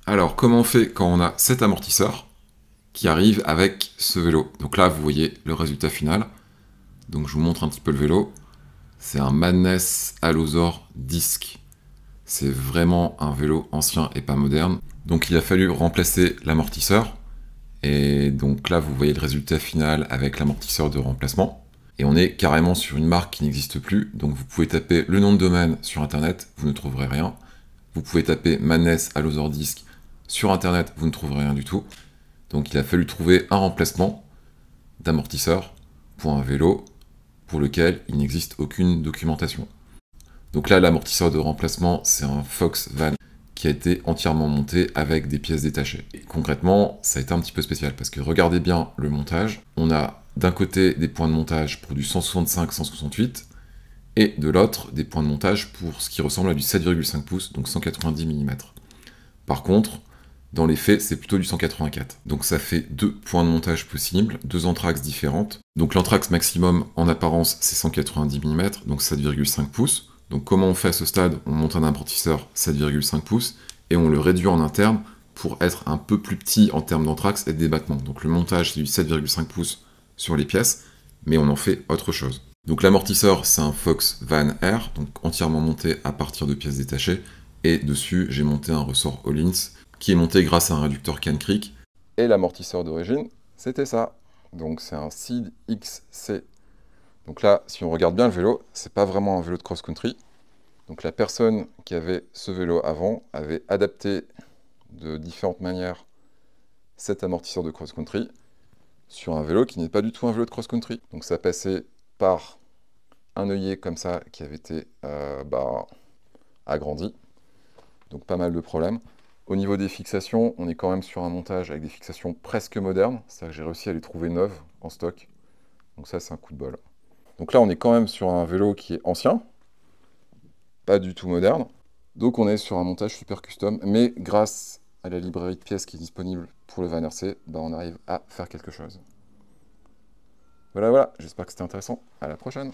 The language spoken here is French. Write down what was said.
Alors, comment on fait quand on a cet amortisseur qui arrive avec ce vélo? Donc là, vous voyez le résultat final. Donc je vous montre un petit peu le vélo. C'est un Madness Allosaur Disc. C'est vraiment un vélo ancien et pas moderne. Donc il a fallu remplacer l'amortisseur. Et donc là, vous voyez le résultat final avec l'amortisseur de remplacement. Et on est carrément sur une marque qui n'existe plus. Donc vous pouvez taper le nom de domaine sur Internet, vous ne trouverez rien. Vous pouvez taper Madness Allosaur Disc sur Internet, vous ne trouverez rien du tout. Donc il a fallu trouver un remplacement d'amortisseur pour un vélo pour lequel il n'existe aucune documentation. Donc là, l'amortisseur de remplacement, c'est un Fox Van qui a été entièrement monté avec des pièces détachées. Et concrètement, ça a été un petit peu spécial parce que regardez bien le montage. On a d'un côté des points de montage pour du 165-168 et de l'autre des points de montage pour ce qui ressemble à du 7,5 pouces, donc 190 mm. Par contre, dans les faits, c'est plutôt du 184. Donc ça fait deux points de montage possibles, deux entraxes différentes. Donc l'entraxe maximum en apparence c'est 190 mm, donc 7,5 pouces. Donc comment on fait à ce stade? On monte un amortisseur 7,5 pouces et on le réduit en interne pour être un peu plus petit en termes d'entraxe et de débattement. Donc le montage c'est du 7,5 pouces sur les pièces, mais on en fait autre chose. Donc l'amortisseur c'est un Fox Van Air, donc entièrement monté à partir de pièces détachées, et dessus j'ai monté un ressort Öhlins qui est monté grâce à un réducteur Can Creek. Et l'amortisseur d'origine, c'était ça. Donc c'est un Seed XC. Donc là, si on regarde bien le vélo, c'est pas vraiment un vélo de cross-country. Donc la personne qui avait ce vélo avant avait adapté de différentes manières cet amortisseur de cross-country sur un vélo qui n'est pas du tout un vélo de cross-country. Donc ça passait par un œillet comme ça qui avait été agrandi. Donc pas mal de problèmes. Au niveau des fixations, on est quand même sur un montage avec des fixations presque modernes. C'est-à-dire que j'ai réussi à les trouver neuves en stock. Donc ça, c'est un coup de bol. Donc là, on est quand même sur un vélo qui est ancien, pas du tout moderne. Donc on est sur un montage super custom, mais grâce à la librairie de pièces qui est disponible pour le Van RC, on arrive à faire quelque chose. Voilà, voilà, j'espère que c'était intéressant. À la prochaine!